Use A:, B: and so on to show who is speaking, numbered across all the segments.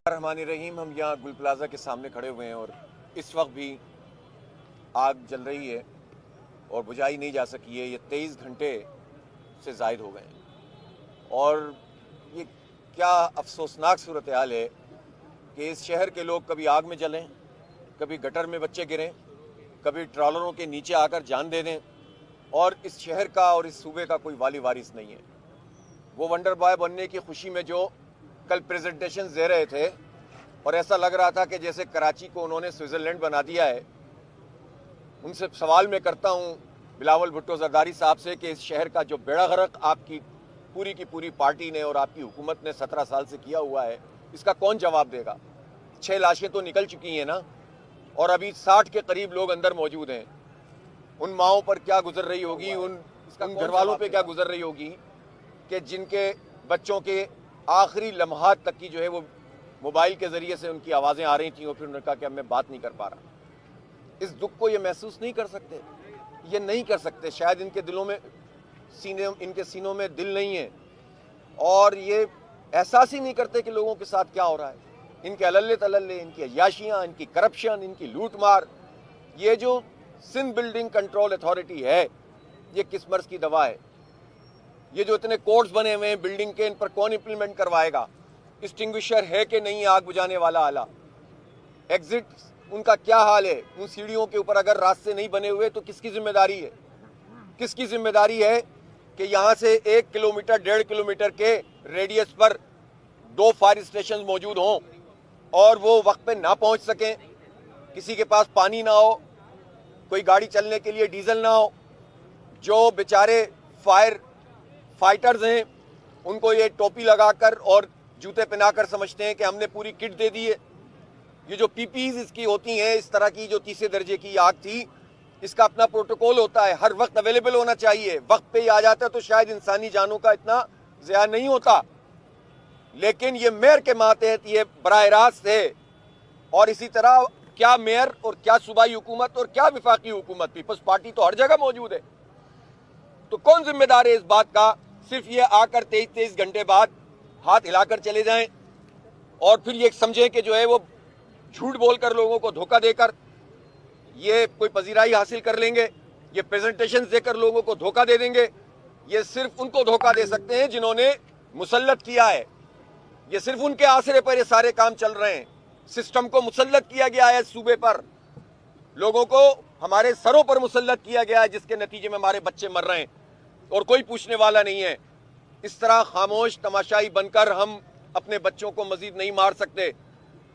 A: रहमान रहीम। हम यहाँ गुल प्लाजा के सामने खड़े हुए हैं और इस वक्त भी आग जल रही है और बुझाई नहीं जा सकी है। ये 23 घंटे से ज़ायद हो गए हैं और ये क्या अफसोसनाक सूरत हाल है कि इस शहर के लोग कभी आग में जलें, कभी गटर में बच्चे गिरें, कभी ट्रॉलरों के नीचे आकर जान दे दें और इस शहर का और इस सूबे का कोई वाली वारिस नहीं है। वो वंडर बॉय बनने की खुशी में जो कल प्रेजेंटेशन दे रहे थे और ऐसा लग रहा था कि जैसे कराची को उन्होंने स्विट्ज़रलैंड बना दिया है। उनसे सवाल मैं करता हूं बिलावल भुट्टो जरदारी साहब से कि इस शहर का जो बेड़ा गर्क आपकी पूरी की पूरी पार्टी ने और आपकी हुकूमत ने 17 साल से किया हुआ है, इसका कौन जवाब देगा? 6 लाशें तो निकल चुकी हैं ना, और अभी 60 के करीब लोग अंदर मौजूद हैं। उन माओं पर क्या गुजर रही होगी, उन घर वालों पर क्या गुजर रही होगी कि जिनके बच्चों के आखिरी लम्हात तक की जो है वो मोबाइल के ज़रिए से उनकी आवाज़ें आ रही थी और फिर उन्होंने कहा कि अब मैं बात नहीं कर पा रहा। इस दुख को ये महसूस नहीं कर सकते, ये नहीं कर सकते। शायद इनके दिलों में इनके सीनों में दिल नहीं है और ये एहसास ही नहीं करते कि लोगों के साथ क्या हो रहा है। इनके अलल्ले तलल्ले, इनकी अय्याशियाँ, इनकी करप्शन, इनकी लूट मार, ये जो सिंध बिल्डिंग कंट्रोल अथॉरिटी है ये किस मर्ज की दवा है? ये जो इतने कोड्स बने हुए हैं बिल्डिंग के, इन पर कौन इंप्लीमेंट करवाएगा? एक्सटिंग्विशर है कि नहीं आग बुझाने वाला आला? एग्जिट उनका क्या हाल है? उन सीढ़ियों के ऊपर अगर रास्ते नहीं बने हुए तो किसकी जिम्मेदारी है? किसकी जिम्मेदारी है कि यहाँ से 1 किलोमीटर 1.5 किलोमीटर के रेडियस पर 2 फायर स्टेशन मौजूद हों और वो वक्त पे ना पहुँच सकें, किसी के पास पानी ना हो, कोई गाड़ी चलने के लिए डीजल ना हो। जो बेचारे फाइटर्स हैं उनको ये टोपी लगाकर और जूते पहनाकर समझते हैं कि हमने पूरी किट दे दी है। ये जो पीपीज इसकी होती हैं, इस तरह की जो तीसरे दर्जे की आग थी, इसका अपना प्रोटोकॉल होता है, हर वक्त अवेलेबल होना चाहिए। वक्त पे ही आ जाता तो शायद इंसानी जानों का इतना ज़िया नहीं होता, लेकिन ये मेयर के मातहत ये बराह रास्त है। और इसी तरह क्या मेयर और क्या सूबाई हुकूमत और क्या विफाकी हुकूमत, पीपल्स पार्टी तो हर जगह मौजूद है। तो कौन जिम्मेदार है इस बात का? सिर्फ ये आकर 23 घंटे बाद हाथ हिलाकर चले जाएं और फिर ये समझें कि जो है वो झूठ बोलकर लोगों को धोखा देकर ये कोई पजीराई हासिल कर लेंगे, ये प्रेजेंटेशन देकर लोगों को धोखा दे देंगे। ये सिर्फ उनको धोखा दे सकते हैं जिन्होंने मुसल्लत किया है। ये सिर्फ उनके आसरे पर ये सारे काम चल रहे हैं। सिस्टम को मुसल्लत किया गया है, सूबे पर लोगों को हमारे सरों पर मुसल्लत किया गया है, जिसके नतीजे में हमारे बच्चे मर रहे हैं और कोई पूछने वाला नहीं है। इस तरह खामोश तमाशाई बनकर हम अपने बच्चों को मजीद नहीं मार सकते।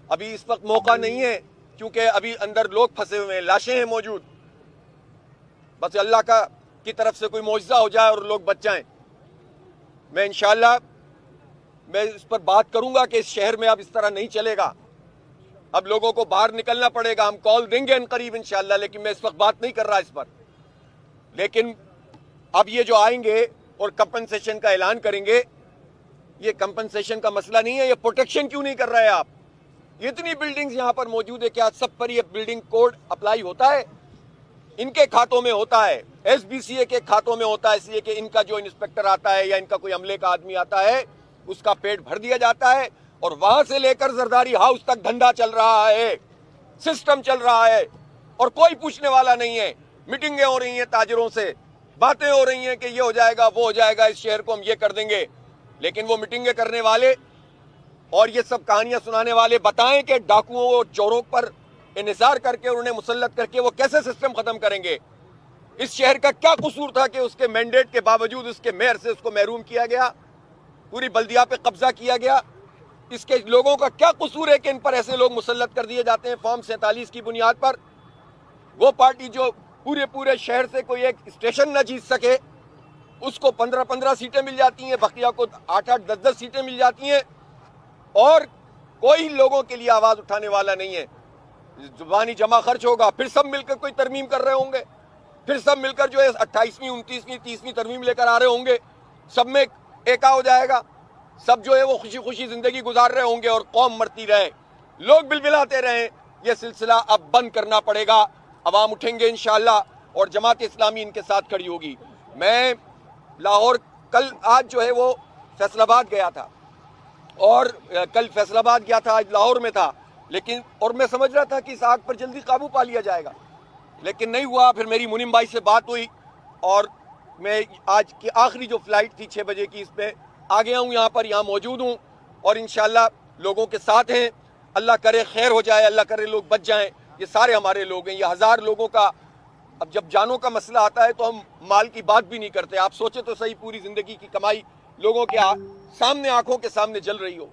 A: अभी इस वक्त मौका नहीं है क्योंकि अभी अंदर लोग फंसे हुए हैं, लाशें हैं मौजूद। बस अल्लाह की तरफ से कोई मौजज़ा हो जाए और लोग बच जाएं। मैं इंशाअल्लाह इस पर बात करूंगा कि इस शहर में अब इस तरह नहीं चलेगा। अब लोगों को बाहर निकलना पड़ेगा। हम कॉल देंगे अनकरीब इंशाअल्लाह, लेकिन मैं इस वक्त बात नहीं कर रहा इस पर। लेकिन अब ये जो आएंगे और कंपनसेशन का ऐलान करेंगे, ये कंपनसेशन का मसला नहीं है। ये प्रोटेक्शन क्यों नहीं कर रहे आप? इतनी बिल्डिंग्स यहाँ पर मौजूद है, क्या सब पर ये बिल्डिंग कोड अप्लाई होता है? इनके खातों में होता है, SBCA के खातों में होता है, इसलिए कि इनका जो इंस्पेक्टर आता है या इनका कोई अमले का आदमी आता है उसका पेट भर दिया जाता है और वहां से लेकर जरदारी हाउस तक धंधा चल रहा है, सिस्टम चल रहा है और कोई पूछने वाला नहीं है। मीटिंगें हो रही हैं ताजरों से, बातें हो रही हैं कि ये हो जाएगा वो हो जाएगा, इस शहर को हम ये कर देंगे। लेकिन वो मीटिंगें करने वाले और ये सब कहानियां सुनाने वाले बताएं कि डाकुओं और चोरों पर इन्हिसार करके उन्हें मुसल्लत करके वो कैसे सिस्टम खत्म करेंगे। इस शहर का क्या कसूर था कि उसके मैंडेट के बावजूद उसके मेयर से उसको महरूम किया गया, पूरी बल्दिया पे कब्जा किया गया? इसके लोगों का क्या कसूर है कि इन पर ऐसे लोग मुसल्लत कर दिए जाते हैं फॉर्म 47 की बुनियाद पर? वो पार्टी जो पूरे शहर से कोई एक स्टेशन न जीत सके, उसको 15-15 सीटें मिल जाती हैं, बकिया को 8-8, 10-10 सीटें मिल जाती हैं और कोई लोगों के लिए आवाज उठाने वाला नहीं है। जुबानी जमा खर्च होगा, फिर सब मिलकर कोई तरमीम कर रहे होंगे, फिर सब मिलकर जो है 28वीं 29वीं 30वीं तरमीम लेकर आ रहे होंगे, सब में एका हो जाएगा, सब जो है वो खुशी खुशी जिंदगी गुजार रहे होंगे और कौम मरती रहे, लोग बिलबिलाते रहे। ये सिलसिला अब बंद करना पड़ेगा। अवाम उठेंगे इंशाअल्लाह और जमात इस्लामी इनके साथ खड़ी होगी। मैं लाहौर आज जो है वो फैसलाबाद गया था, اور کل فیصل آباد گیا تھا، آج لاہور میں تھا، لیکن اور میں سمجھ رہا تھا کہ اس آگ پر جلدی قابو پا لیا جائے گا، لیکن نہیں ہوا۔ پھر میری منیم بھائی سے بات ہوئی اور میں آج کی آخری جو فلائٹ تھی 6 بجے کی، اس پہ آ گیا ہوں، یہاں موجود ہوں اور انشاءاللہ لوگوں کے ساتھ ہیں۔ اللہ کرے خیر ہو جائے، اللہ کرے لوگ بچ جائیں۔ یہ سارے ہمارے لوگ ہیں، یہ 1000 لوگوں کا، اب جب جانوں کا مسئلہ آتا ہے تو ہم مال کی بات بھی نہیں کرتے۔ آپ سوچیں تو صحیح، پوری زندگی کی کمائی لوگوں کے سامنے، آنکھوں کے سامنے جل رہی ہو،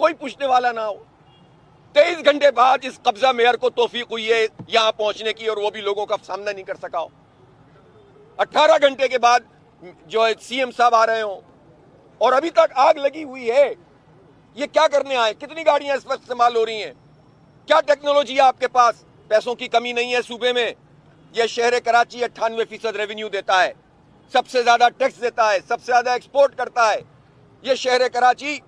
A: کوئی پوچھنے والا نہ ہو۔ 23 گھنٹے بعد اس قبضہ میئر کو توفیق ہوئی ہے یہاں پہنچنے کی، اور وہ بھی لوگوں کا سامنا نہیں کر سکا ہو۔ 18 گھنٹے کے بعد جو سی ایم صاحب آ رہے ہوں اور ابھی تک آگ لگی ہوئی ہے۔ یہ کیا کرنے آئے؟ کتنی گاڑیاں اس وقت استعمال ہو رہی ہیں؟ کیا ٹیکنالوجی ہے آپ کے پاس؟ پیسوں کی کمی نہیں ہے صوبے میں۔ یہ شہر کراچی 98% ریونیو دیتا ہے، سب سے زیادہ ٹیکس دیتا ہے، سب سے زیادہ ایکسپورٹ کرتا ہے۔ یہ شہر کراچی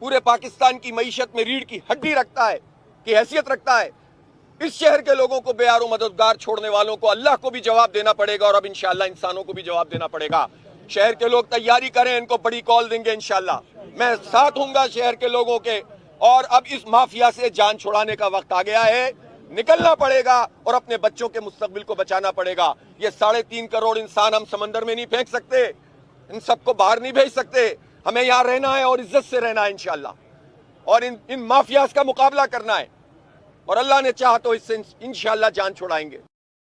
A: پورے پاکستان کی معیشت میں ریڑھ کی ہڈی رکھتا ہے، کی حیثیت رکھتا ہے۔ اس شہر کے لوگوں کو بے یار و مددگار چھوڑنے والوں کو اللہ کو بھی جواب دینا پڑے گا، اور اب انشاءاللہ انسانوں کو بھی جواب دینا پڑے گا۔ شہر کے لوگ تیاری کریں، ان کو بڑی کال دیں گے انشاءاللہ۔ میں ساتھ ہوں گا شہر کے لوگوں کے، اور اب اس مافیا سے جان چھڑانے کا وقت آ گیا ہے۔ نکلنا پڑے گا اور اپنے بچوں کے مستقبل کو بچانا پڑے گا۔ یہ 3.5 کروڑ انسان ہم سمندر میں نہیں پھینک سکتے، ان سب کو باہر نہیں بھیج سکتے۔ ہمیں یہاں رہنا ہے اور عزت سے رہنا ہے انشاءاللہ، اور ان مافیاز کا مقابلہ کرنا ہے، اور اللہ نے چاہا تو اس سے انشاءاللہ جان چھڑائیں گے۔